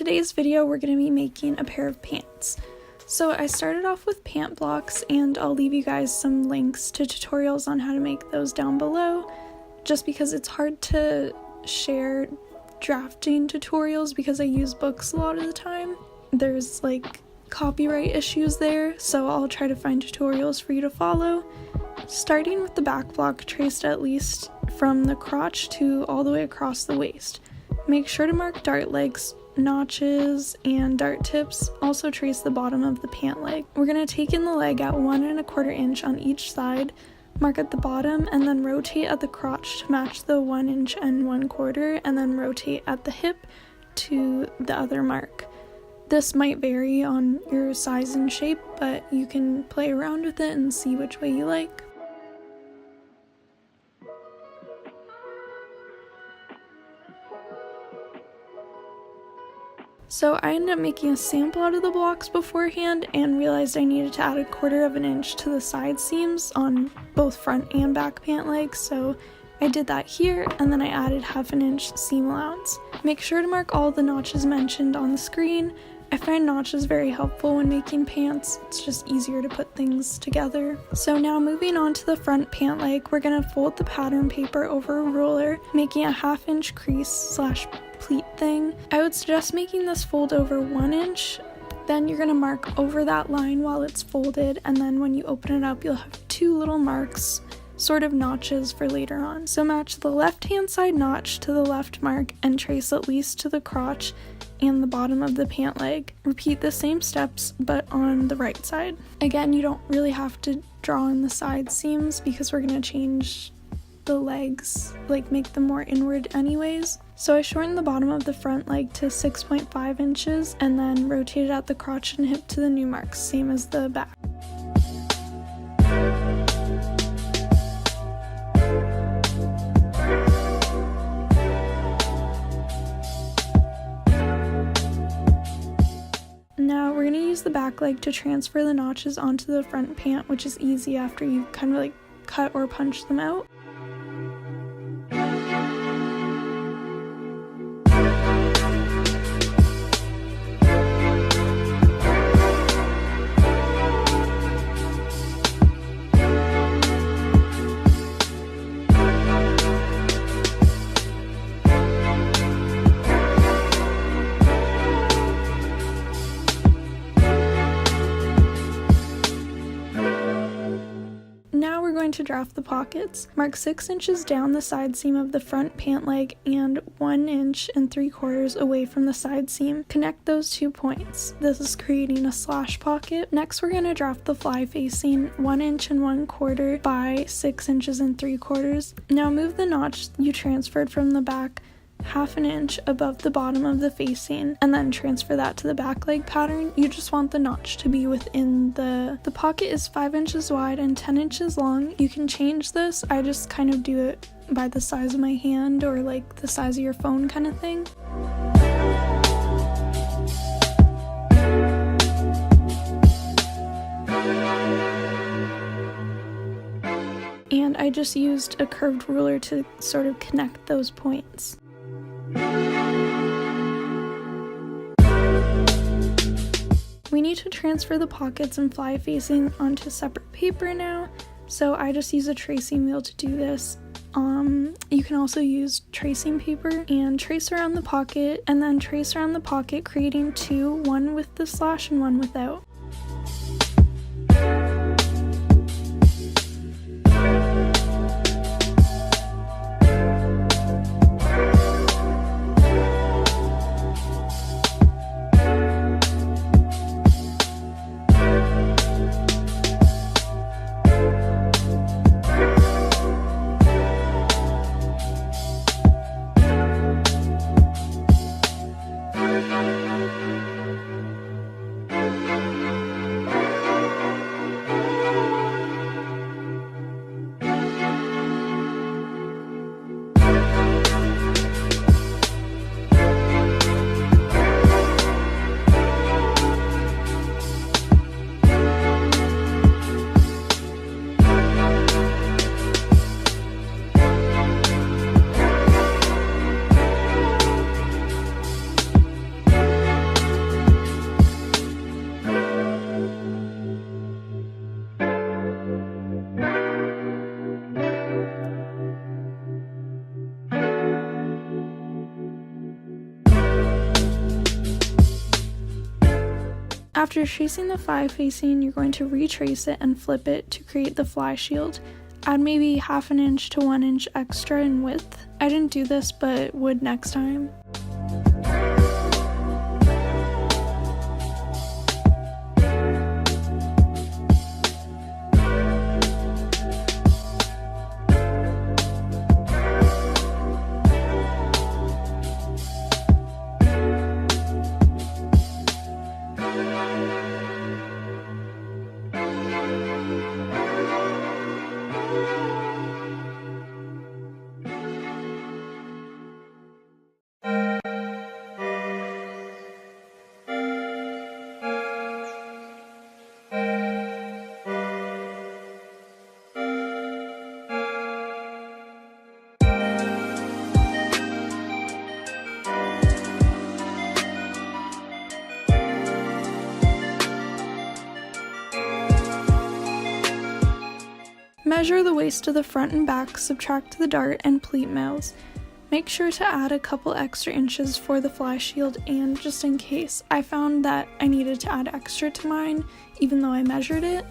today's video, we're going to be making a pair of pants. So I started off with pant blocks, and I'll leave you guys some links to tutorials on how to make those down below, just because it's hard to share drafting tutorials because I use books a lot of the time. There's like copyright issues there, so I'll try to find tutorials for you to follow. Starting with the back block, traced at least from the crotch to all the way across the waist. Make sure to mark dart legs, notches, and dart tips. Also trace the bottom of the pant leg. We're going to take in the leg at 1 1/4 inch on each side, mark at the bottom, and then rotate at the crotch to match the 1 inch and 1/4, and then rotate at the hip to the other mark. This might vary on your size and shape, but you can play around with it and see which way you like. So I ended up making a sample out of the blocks beforehand and realized I needed to add 1/4 inch to the side seams on both front and back pant legs, so I did that here, and then I added 1/2 inch seam allowance. Make sure to mark all the notches mentioned on the screen. I find notches very helpful when making pants. It's just easier to put things together. So now moving on to the front pant leg, we're going to fold the pattern paper over a ruler, making a 1/2 inch crease / pleat thing. I would suggest making this fold over 1 inch. Then you're going to mark over that line while it's folded, and then when you open it up, you'll have 2 little marks, sort of notches for later on. So match the left hand side notch to the left mark and trace at least to the crotch and the bottom of the pant leg. Repeat the same steps but on the right side. Again, you don't really have to draw in the side seams because we're going to change the legs, like make them more inward anyways. So I shortened the bottom of the front leg to 6.5 inches and then rotated out the crotch and hip to the new marks, same as the back. Now we're going to use the back leg to transfer the notches onto the front pant, which is easy after you kind of like cut or punch them out. To draft the pockets. Mark 6 inches down the side seam of the front pant leg and 1 3/4 away from the side seam. Connect those 2 points. This is creating a slash pocket. Next, we're going to draft the fly facing 1 1/4 by 6 3/4. Now move the notch you transferred from the back 1/2 inch above the bottom of the facing, and then transfer that to the back leg pattern. You just want the notch to be within the pocket is 5 inches wide and 10 inches long. You can change this. I just kind of do it by the size of my hand or like the size of your phone kind of thing. And I just used a curved ruler to sort of connect those points. We need to transfer the pockets and fly facing onto separate paper now, so I just use a tracing wheel to do this. You can also use tracing paper and trace around the pocket, and then trace around the pocket, creating 2, one with the slash and one without. After tracing the fly facing, you're going to retrace it and flip it to create the fly shield. Add maybe 1/2 inch to 1 inch extra in width. I didn't do this, but would next time. Measure the waist of the front and back, subtract the dart and pleat mouths. Make sure to add a couple extra inches for the fly shield, and just in case, I found that I needed to add extra to mine even though I measured it,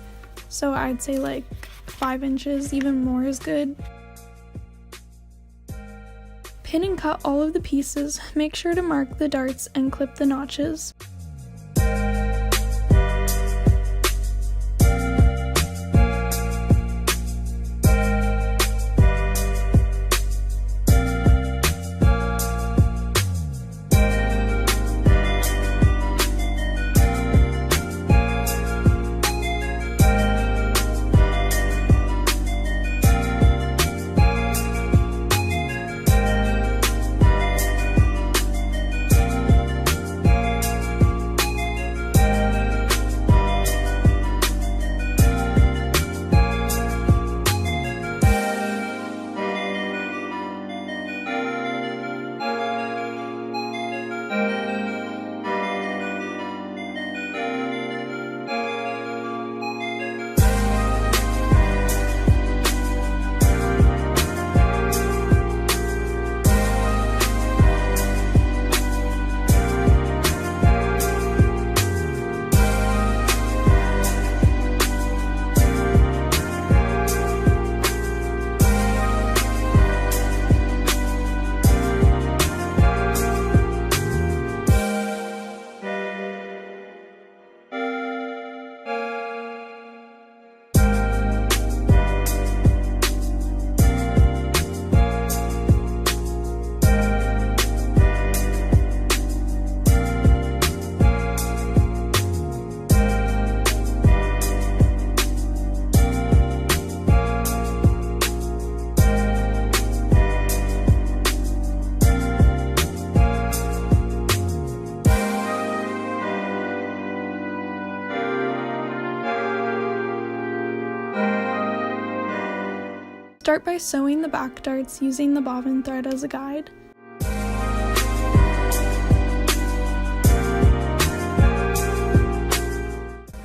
so I'd say like 5 inches, even more is good. Pin and cut all of the pieces, make sure to mark the darts and clip the notches. Start by sewing the back darts using the bobbin thread as a guide.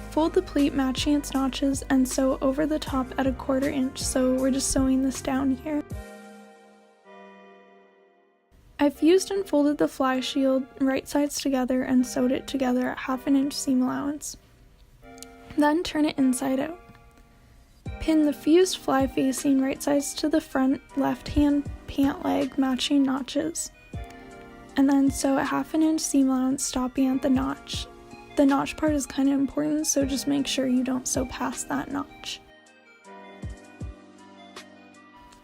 Fold the pleat matching its notches and sew over the top at 1/4 inch, so we're just sewing this down here. I fused and folded the fly shield right sides together and sewed it together at 1/2 inch seam allowance. Then turn it inside out. Pin the fused fly facing right sides to the front left hand pant leg matching notches, and then sew a 1/2 inch seam allowance stopping at the notch. The notch part is kind of important, so just make sure you don't sew past that notch.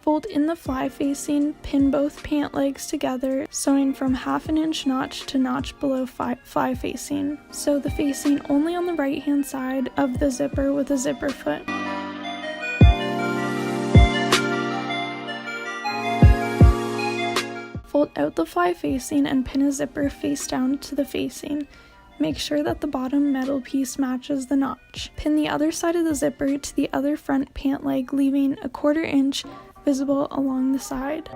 Fold in the fly facing, pin both pant legs together, sewing from 1/2 inch notch to notch below fly facing. Sew the facing only on the right hand side of the zipper with a zipper foot. Fold out the fly facing and pin a zipper face down to the facing. Make sure that the bottom metal piece matches the notch. Pin the other side of the zipper to the other front pant leg, leaving a 1/4 inch visible along the side.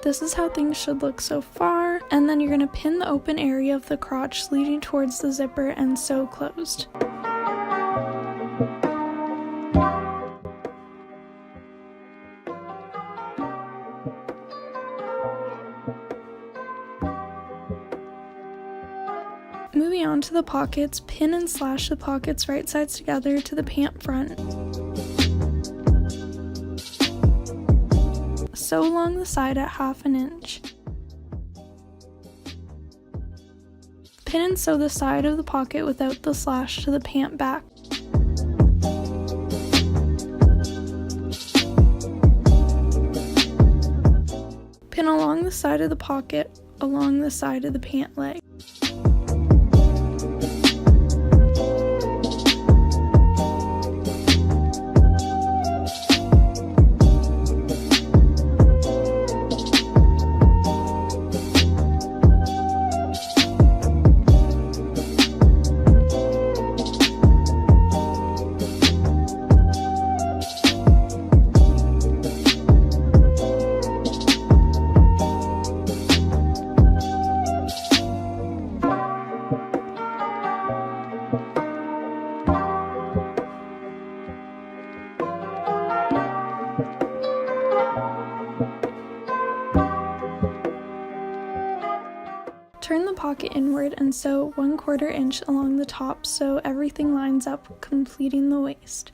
This is how things should look so far, and then you're going to pin the open area of the crotch leading towards the zipper and sew closed. Moving on to the pockets, pin and slash the pockets right sides together to the pant front. Sew along the side at 1/2 inch. Pin and sew the side of the pocket without the slash to the pant back. Pin along the side of the pocket, along the side of the pant leg. Turn the pocket inward and sew 1/4 inch along the top so everything lines up, completing the waist.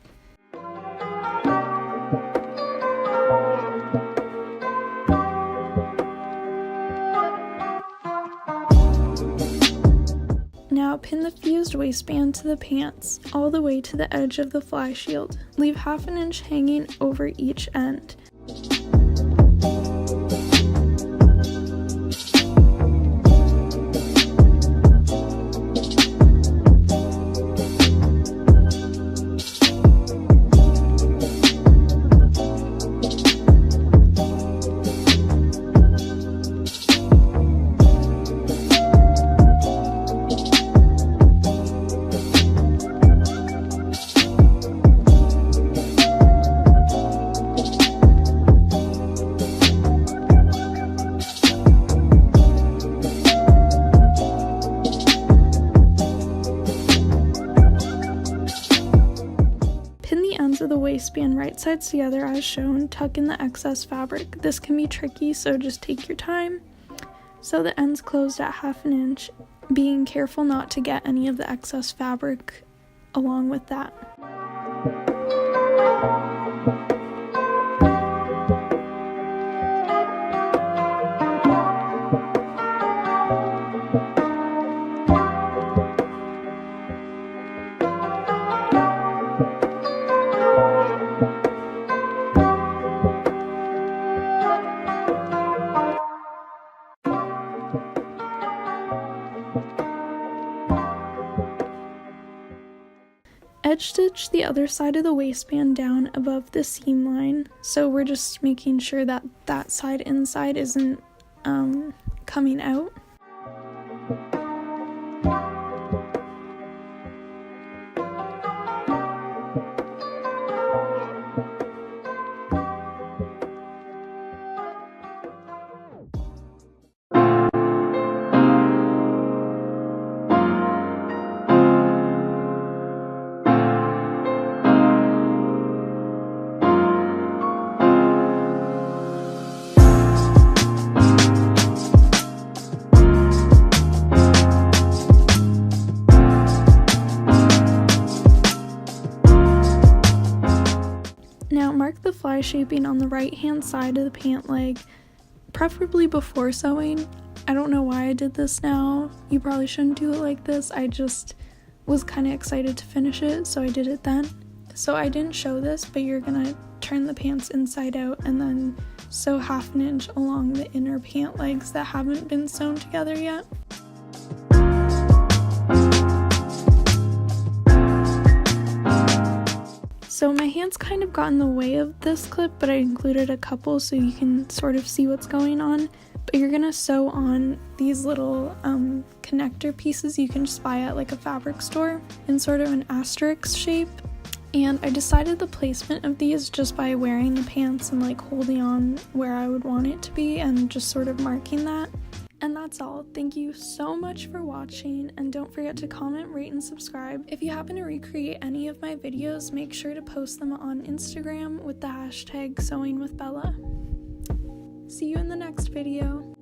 Now pin the fused waistband to the pants all the way to the edge of the fly shield. Leave 1/2 inch hanging over each end. Of the waistband right sides together as shown, tuck in the excess fabric. This can be tricky, so just take your time. Sew the ends closed at 1/2 inch, being careful not to get any of the excess fabric along with that. Edge stitch the other side of the waistband down above the seam line, so we're just making sure that that side inside isn't coming out. Now mark the fly shaping on the right hand side of the pant leg, preferably before sewing. I don't know why I did this now. You probably shouldn't do it like this. I just was kind of excited to finish it, so I did it then. So I didn't show this, but you're gonna turn the pants inside out and then sew 1/2 inch along the inner pant legs that haven't been sewn together yet. So my hands kind of got in the way of this clip, but I included a couple so you can sort of see what's going on. But you're gonna sew on these little connector pieces you can just buy at like a fabric store in sort of an asterisk shape. And I decided the placement of these just by wearing the pants and like holding on where I would want it to be and just sort of marking that. And that's all. Thank you so much for watching, and don't forget to comment, rate, and subscribe. If you happen to recreate any of my videos, make sure to post them on Instagram with the hashtag sewingwithbella. See you in the next video.